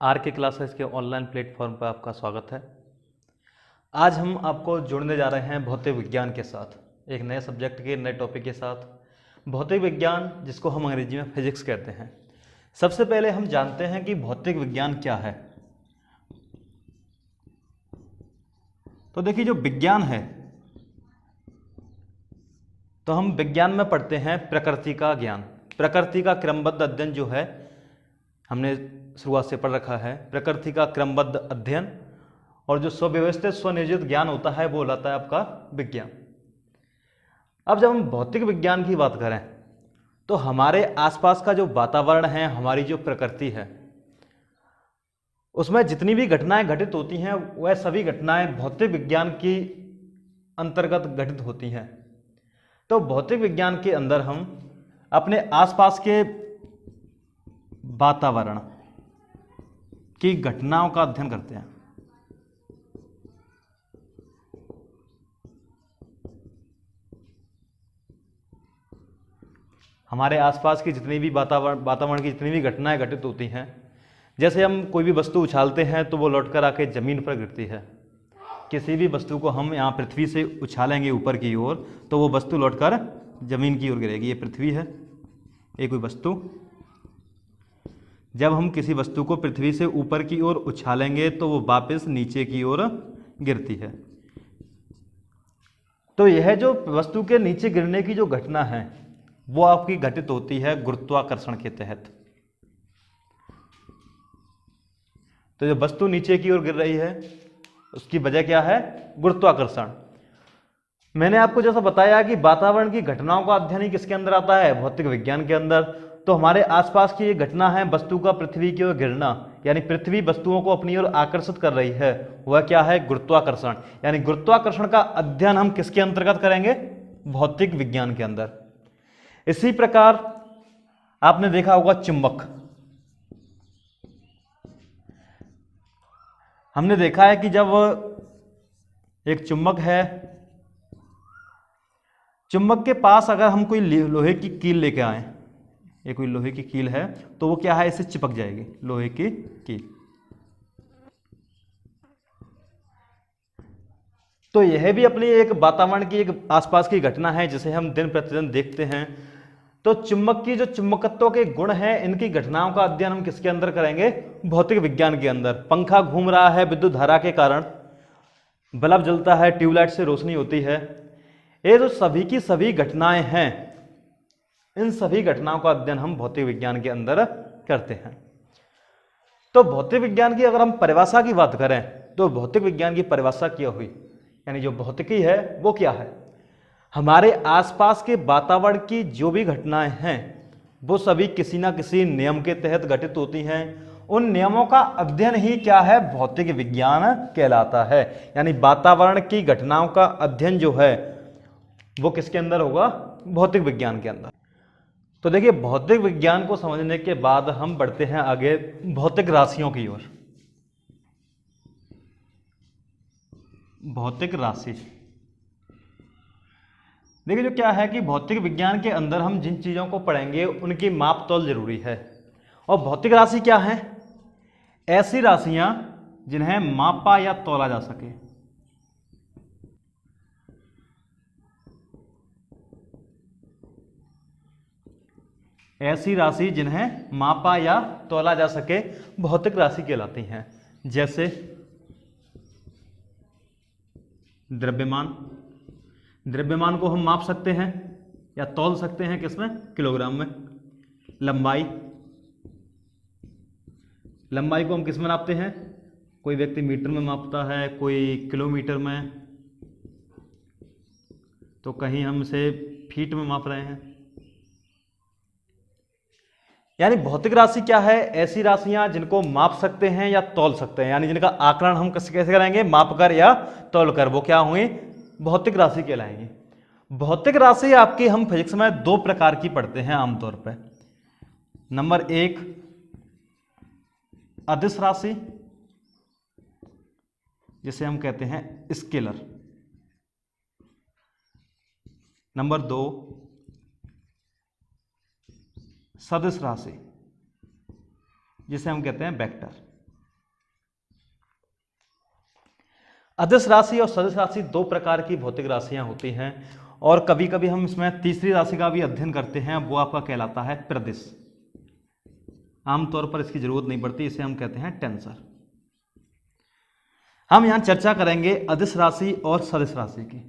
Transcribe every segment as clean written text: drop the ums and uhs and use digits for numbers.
Are के classes के online platform पर आपका स्वागत है। आज हम आपको जोड़ने जा रहे हैं भौतिक विज्ञान के साथ, एक नए सब्जेक्ट के नए टॉपिक के साथ। भौतिक विज्ञान जिसको हम अंग्रेजी में फिजिक्स कहते हैं। सबसे पहले हम जानते हैं कि भौतिक विज्ञान क्या है। तो देखिए, जो विज्ञान है तो हम विज्ञान में पढ़ते हैं प्रकृति का ज्ञान, प्रकृति का क्रमबद्ध अध्ययन जो है हमने शुरुआत से पढ़ रखा है। प्रकृति का क्रमबद्ध अध्ययन और जो स्वव्यवस्थित स्वनियोजित ज्ञान होता है वो लाता है आपका विज्ञान। अब जब हम भौतिक विज्ञान की बात करें तो हमारे आसपास का जो वातावरण है, हमारी जो प्रकृति है, उसमें जितनी भी घटनाएं घटित होती हैं वह सभी घटनाएं भौतिक विज्ञान की अंतर्गत घटित होती हैं। तो भौतिक विज्ञान के अंदर हम अपने आसपास के वातावरण की घटनाओं का अध्ययन करते हैं। हमारे आसपास की जितनी भी वातावरण की जितनी भी घटनाएं घटित होती हैं, जैसे हम कोई भी वस्तु उछालते हैं तो वो लौटकर आके जमीन पर गिरती है। किसी भी वस्तु को हम यहाँ पृथ्वी से उछालेंगे ऊपर की ओर तो वो वस्तु लौटकर जमीन की ओर गिरेगी। ये पृथ्वी है, ये कोई वस्तु। जब हम किसी वस्तु को पृथ्वी से ऊपर की ओर उछालेंगे तो वो वापस नीचे की ओर गिरती है। तो यह जो वस्तु के नीचे गिरने की जो घटना है वो आपकी घटित होती है गुरुत्वाकर्षण के तहत। तो जो वस्तु नीचे की ओर गिर रही है उसकी वजह क्या है? गुरुत्वाकर्षण। मैंने आपको जैसा बताया कि वातावरण की घटनाओं का अध्ययन ही किसके अंदर आता है? भौतिक विज्ञान के अंदर। तो हमारे आसपास की ये घटना है वस्तु का पृथ्वी की ओर गिरना, यानी पृथ्वी वस्तुओं को अपनी ओर आकर्षित कर रही है, वह क्या है? गुरुत्वाकर्षण। यानी गुरुत्वाकर्षण का अध्ययन हम किसके अंतर्गत करेंगे? भौतिक विज्ञान के अंदर। इसी प्रकार आपने देखा होगा चुंबक। हमने देखा है कि जब एक चुंबक है, चुंबक के पास अगर हम कोई लोहे की कील लेके आए, ये कोई लोहे की कील है, तो वो क्या है? इससे चिपक जाएगी, लोहे की कील। तो यह भी अपनी एक वातावरण की एक आसपास की घटना है जिसे हम दिन प्रतिदिन देखते हैं। तो चुंबक की जो चुंबकत्व के गुण हैं, इनकी घटनाओं का अध्ययन हम किसके अंदर करेंगे? भौतिक विज्ञान के अंदर। पंखा घूम रहा है विद्युत धारा के कारण, बल्ब जलता है, ट्यूबलाइट से रोशनी होती है, ये जो सभी की सभी घटनाएं हैं, इन सभी घटनाओं का अध्ययन हम भौतिक विज्ञान के अंदर करते हैं। तो भौतिक विज्ञान की अगर हम परिभाषा की बात करें तो भौतिक विज्ञान की परिभाषा क्या हुई? यानी जो भौतिकी है वो क्या है? हमारे आसपास के वातावरण की जो भी घटनाएं हैं वो सभी किसी ना किसी नियम के तहत घटित होती हैं। उन नियमों का अध्ययन ही क्या है? भौतिक विज्ञान कहलाता है। यानी वातावरण की घटनाओं का अध्ययन जो है वो किसके अंदर होगा? भौतिक विज्ञान के अंदर। तो देखिए, भौतिक विज्ञान को समझने के बाद हम बढ़ते हैं आगे भौतिक राशियों की ओर। भौतिक राशि, देखिए जो क्या है कि भौतिक विज्ञान के अंदर हम जिन चीजों को पढ़ेंगे उनकी माप तौल जरूरी है। और भौतिक राशि क्या है? ऐसी राशियां जिन्हें मापा या तौला जा सके। ऐसी राशि जिन्हें मापा या तौला जा सके भौतिक राशि कहलाती हैं। जैसे द्रव्यमान, द्रव्यमान को हम माप सकते हैं या तौल सकते हैं किसमें? किलोग्राम में। लंबाई, लंबाई को हम किस में नापते हैं? कोई व्यक्ति मीटर में मापता है, कोई किलोमीटर में, तो कहीं हम इसे फीट में माप रहे हैं। यानी भौतिक राशि क्या है? ऐसी राशियां जिनको माप सकते हैं या तौल सकते हैं, यानी जिनका आकलन हम कैसे करेंगे? माप कर या तौल कर, वो क्या हुई? भौतिक राशि कहलाएंगी। भौतिक राशि आपकी हम फिजिक्स में दो प्रकार की पढ़ते हैं आमतौर पर। नंबर एक, अदिश राशि, जिसे हम कहते हैं स्केलर। नंबर दो, सदिश राशि, जिसे हम कहते हैं वेक्टर। अदिश राशि और सदिश राशि दो प्रकार की भौतिक राशियां होती हैं और कभी कभी हम इसमें तीसरी राशि का भी अध्ययन करते हैं, वो आपका कहलाता है प्रदिश। आमतौर पर इसकी जरूरत नहीं पड़ती, इसे हम कहते हैं टेंसर। हम यहां चर्चा करेंगे अदिश राशि और सदिश राशि की।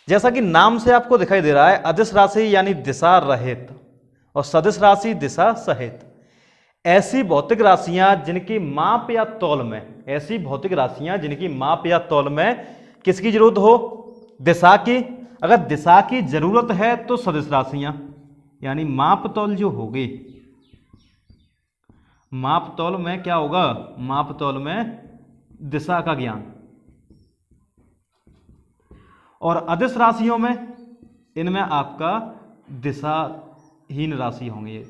जैसा कि नाम से आपको दिखाई दे रहा है, अदिश राशि यानी दिशा रहित और सदिश राशि दिशा सहित। ऐसी भौतिक राशियां जिनकी माप या तौल में, ऐसी भौतिक राशियां जिनकी माप या तौल में किसकी जरूरत हो? दिशा की। अगर दिशा की जरूरत है तो सदिश राशियां, यानी माप तौल जो होगी, माप तौल में क्या होगा? माप तौल में दिशा का ज्ञान। और अदिश राशियों में, इनमें आपका दिशाहीन राशि होंगी, ये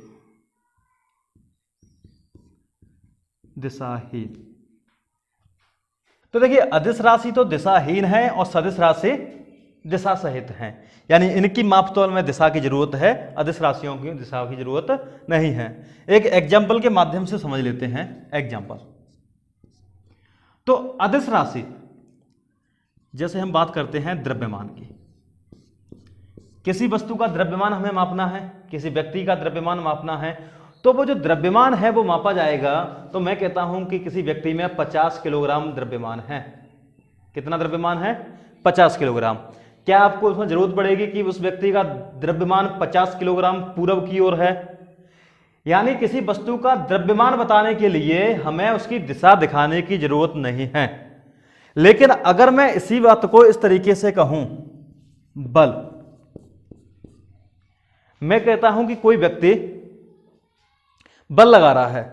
दिशाहीन। तो देखिए, अदिश राशि तो दिशाहीन है और सदिश राशि दिशा सहित है, यानी इनकी माप तौल में दिशा की जरूरत है, अदिश राशियों की दिशा की जरूरत नहीं है। एक एग्जाम्पल के माध्यम से समझ लेते हैं। एग्जाम्पल, तो अदिश राशि, जैसे हम बात करते हैं द्रव्यमान की, किसी वस्तु का द्रव्यमान हमें मापना है, किसी व्यक्ति का द्रव्यमान मापना है, तो वो जो द्रव्यमान है वो मापा जाएगा। तो मैं कहता हूं कि किसी व्यक्ति में 50 किलोग्राम द्रव्यमान है। कितना द्रव्यमान है? 50 किलोग्राम। क्या आपको उसमें जरूरत पड़ेगी कि उस व्यक्ति का द्रव्यमान 50 किलोग्राम पूरब की ओर है? यानी किसी वस्तु का द्रव्यमान बताने के लिए हमें उसकी दिशा दिखाने की जरूरत नहीं है। लेकिन अगर मैं इसी बात को इस तरीके से कहूं, बल, मैं कहता हूं कि कोई व्यक्ति बल लगा रहा है,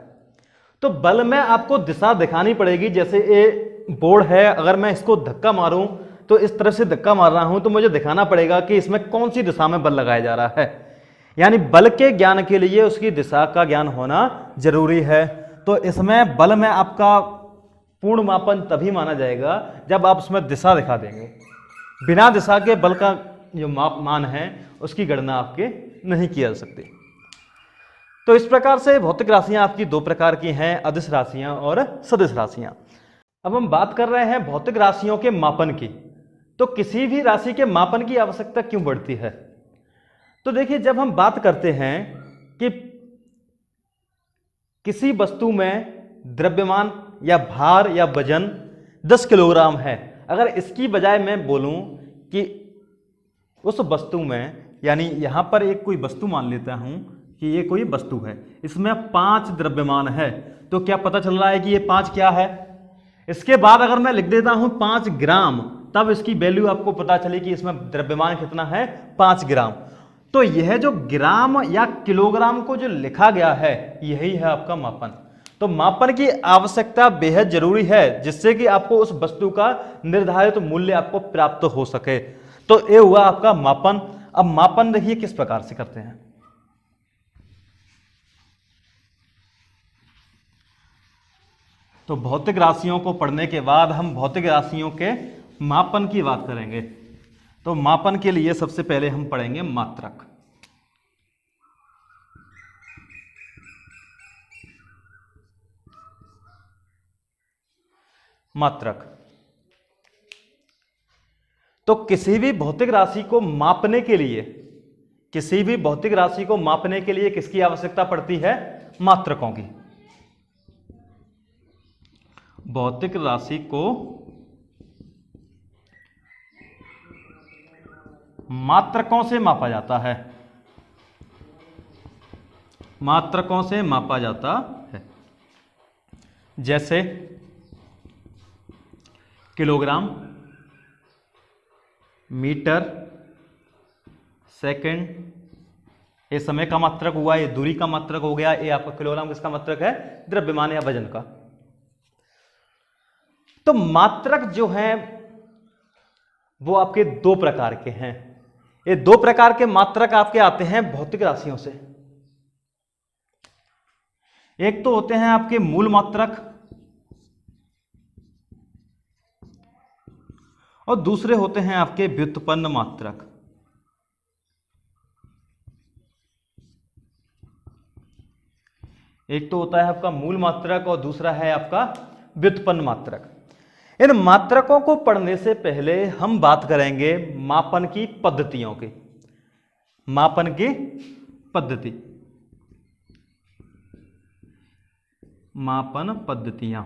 तो बल में आपको दिशा दिखानी पड़ेगी। जैसे ये बोर्ड है, अगर मैं इसको धक्का मारूं तो इस तरह से धक्का मार रहा हूं, तो मुझे दिखाना पड़ेगा कि इसमें कौन सी दिशा में बल लगाया जा रहा है। यानी बल के ज्ञान के लिए उसकी दिशा का ज्ञान होना जरूरी है। तो इसमें बल में आपका पूर्ण मापन तभी माना जाएगा जब आप उसमें दिशा दिखा देंगे। बिना दिशा के बल का जो मान है उसकी गणना आपके नहीं की जा सकती। तो इस प्रकार से भौतिक राशियां आपकी दो प्रकार की हैं, अदिश राशियां और सदिश राशियां। अब हम बात कर रहे हैं भौतिक राशियों के मापन की। तो किसी भी राशि के मापन की आवश्यकता क्यों बढ़ती है? तो देखिए, जब हम बात करते हैं कि किसी वस्तु में द्रव्यमान या भार या वजन 10 किलोग्राम है, अगर इसकी बजाय मैं बोलूं कि उस वस्तु में, यानी यहां पर एक कोई वस्तु मान लेता हूं कि ये कोई वस्तु है, इसमें 5 द्रव्यमान है, तो क्या पता चल रहा है कि ये 5 क्या है? इसके बाद अगर मैं लिख देता हूं 5 ग्राम, तब इसकी वैल्यू आपको पता चली कि इसमें द्रव्यमान कितना है? 5 ग्राम। तो यह जो ग्राम या किलोग्राम को जो लिखा गया है, यही है आपका मापन। तो मापन की आवश्यकता बेहद जरूरी है, जिससे कि आपको उस वस्तु का निर्धारित मूल्य आपको प्राप्त हो सके। तो ये हुआ आपका मापन। अब मापन देखिए किस प्रकार से करते हैं। तो भौतिक राशियों को पढ़ने के बाद हम भौतिक राशियों के मापन की बात करेंगे। तो मापन के लिए सबसे पहले हम पढ़ेंगे मात्रक। मात्रक, तो किसी भी भौतिक राशि को मापने के लिए, किसी भी भौतिक राशि को मापने के लिए किसकी आवश्यकता पड़ती है? मात्रकों की। भौतिक राशि को मात्रकों से मापा जाता है, मात्रकों से मापा जाता है। जैसे किलोग्राम, मीटर, सेकंड, ये समय का मात्रक हुआ, ये दूरी का मात्रक हो गया, ये आपका किलोग्राम किसका मात्रक है? द्रव्यमान या वजन का। तो मात्रक जो हैं वो आपके दो प्रकार के हैं। ये दो प्रकार के मात्रक आपके आते हैं भौतिक राशियों से। एक तो होते हैं आपके मूल मात्रक और दूसरे होते हैं आपके व्युत्पन्न मात्रक। एक तो होता है आपका मूल मात्रक और दूसरा है आपका व्युत्पन्न मात्रक। इन मात्रकों को पढ़ने से पहले हम बात करेंगे मापन की पद्धतियों की। मापन की पद्धति, मापन पद्धतियां,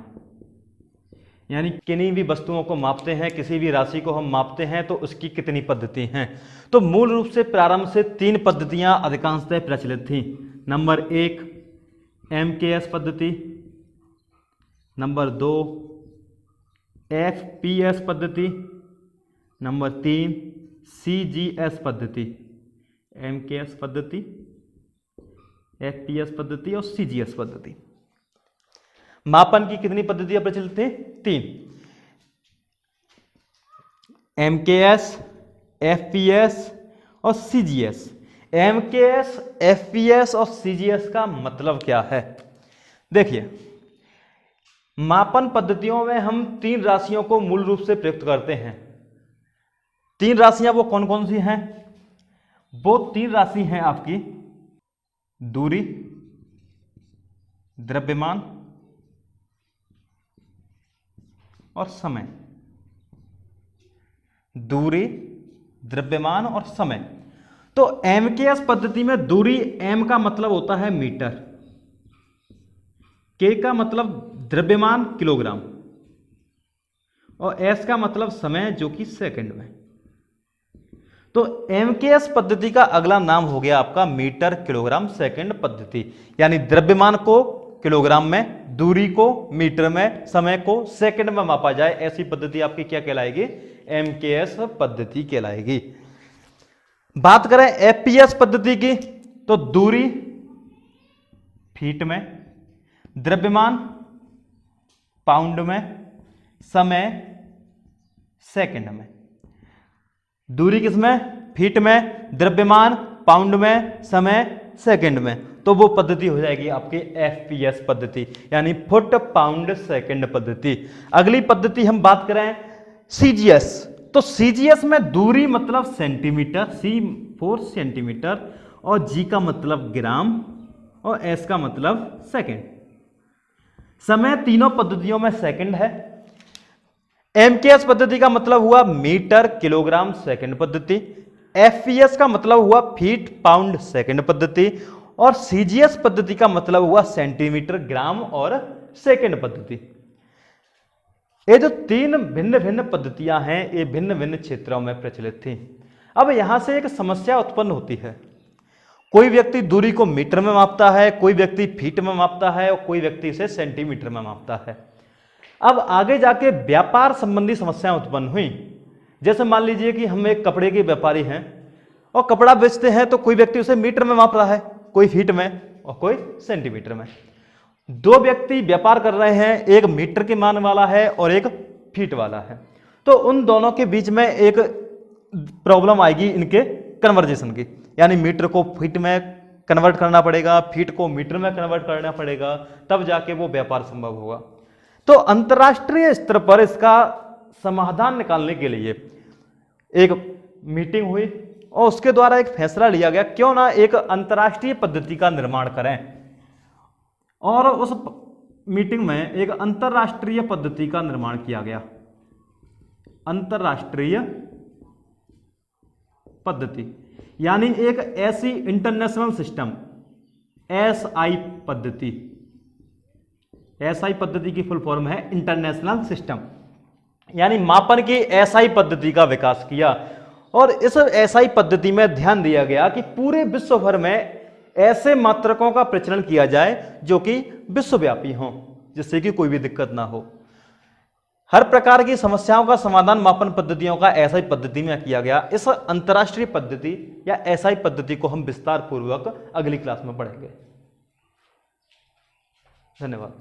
यानी किन्हीं भी वस्तुओं को मापते हैं, किसी भी राशि को हम मापते हैं तो उसकी कितनी पद्धति हैं। तो मूल रूप से प्रारंभ से 3 पद्धतियां अधिकांशतः प्रचलित थी। नंबर 1 MKS पद्धति, नंबर 2 FPS पद्धति, नंबर 3 CGS पद्धति। MKS पद्धति, FPS पद्धति और CGS पद्धति। मापन की कितनी पद्धतियां प्रचलित थी? 3। MKS, FPS और CGS। MKS, FPS और CGS का मतलब क्या है? देखिए, मापन पद्धतियों में हम 3 राशियों को मूल रूप से प्रयुक्त करते हैं। 3 राशियां वो कौन कौन सी हैं? वो 3 राशि हैं आपकी दूरी, द्रव्यमान और समय। दूरी, द्रव्यमान और समय। तो MKS पद्धति में दूरी, M का मतलब होता है मीटर, K का मतलब द्रव्यमान किलोग्राम और S का मतलब समय जो कि सेकंड में। तो MKS पद्धति का अगला नाम हो गया आपका मीटर किलोग्राम सेकंड पद्धति, यानी द्रव्यमान को किलोग्राम में, दूरी को मीटर में, समय को सेकंड में मापा जाए, ऐसी पद्धति आपकी क्या कहलाएगी? MKS पद्धति कहलाएगी। बात करें FPS पद्धति की, तो दूरी फीट में, द्रव्यमान पाउंड में, समय सेकंड में। दूरी किसमें? फीट में, द्रव्यमान पाउंड में, समय सेकंड में। तो वो पद्धति हो जाएगी आपकी FPS पद्धति, यानी फुट पाउंड सेकंड पद्धति। अगली पद्धति हम बात करें CGS, तो CGS में दूरी मतलब सेंटीमीटर, C फॉर सेंटीमीटर और G का मतलब ग्राम और S का मतलब सेकंड। समय तीनों पद्धतियों में सेकंड है। MKS पद्धति का मतलब हुआ मीटर किलोग्राम सेकंड पद्धति, FPS का मतलब हुआ फीट पाउंड सेकंड पद्धति और CGS पद्धति का मतलब हुआ सेंटीमीटर ग्राम और सेकंड पद्धति। ये जो 3 भिन्न भिन्न पद्धतियां हैं, ये भिन्न भिन्न क्षेत्रों में प्रचलित थी। अब यहां से एक समस्या उत्पन्न होती है। कोई व्यक्ति दूरी को मीटर में मापता है, कोई व्यक्ति फीट में मापता है और कोई व्यक्ति इसे सेंटीमीटर में मापता है। अब आगे जाके व्यापार संबंधी समस्याएं उत्पन्न हुई। जैसे मान लीजिए कि हम एक कपड़े के व्यापारी हैं और कपड़ा बेचते हैं, तो कोई व्यक्ति उसे मीटर में माप रहा है, कोई फीट में और कोई सेंटीमीटर में। 2 व्यक्ति व्यापार कर रहे हैं, एक मीटर के मान वाला है और एक फीट वाला है। तो उन दोनों के बीच में एक प्रॉब्लम आएगी इनके कन्वर्जेशन की, यानी मीटर को फीट में कन्वर्ट करना पड़ेगा, फीट को मीटर में कन्वर्ट करना पड़ेगा, तब जाके वो व्यापार संभव होगा। तो अंतर्राष्ट्रीय स्तर पर इसका समाधान निकालने के लिए एक मीटिंग हुई और उसके द्वारा एक फैसला लिया गया, क्यों ना एक अंतर्राष्ट्रीय पद्धति का निर्माण करें। और उस मीटिंग में एक अंतर्राष्ट्रीय पद्धति का निर्माण किया गया। अंतर्राष्ट्रीय पद्धति यानी एक ऐसी इंटरनेशनल सिस्टम, SI पद्धति। SI पद्धति की फुल फॉर्म है इंटरनेशनल सिस्टम, यानी मापन की SI पद्धति का विकास किया। और इस SI पद्धति में ध्यान दिया गया कि पूरे विश्व भर में ऐसे मात्रकों का प्रचलन किया जाए जो कि विश्वव्यापी हों, जिससे कि कोई भी दिक्कत ना हो। हर प्रकार की समस्याओं का समाधान मापन पद्धतियों का SI पद्धति में किया गया। इस अंतर्राष्ट्रीय पद्धति या SI पद्धति को हम विस्तार पूर्वक अगली क्लास में पढ़ेंगे। धन्यवाद।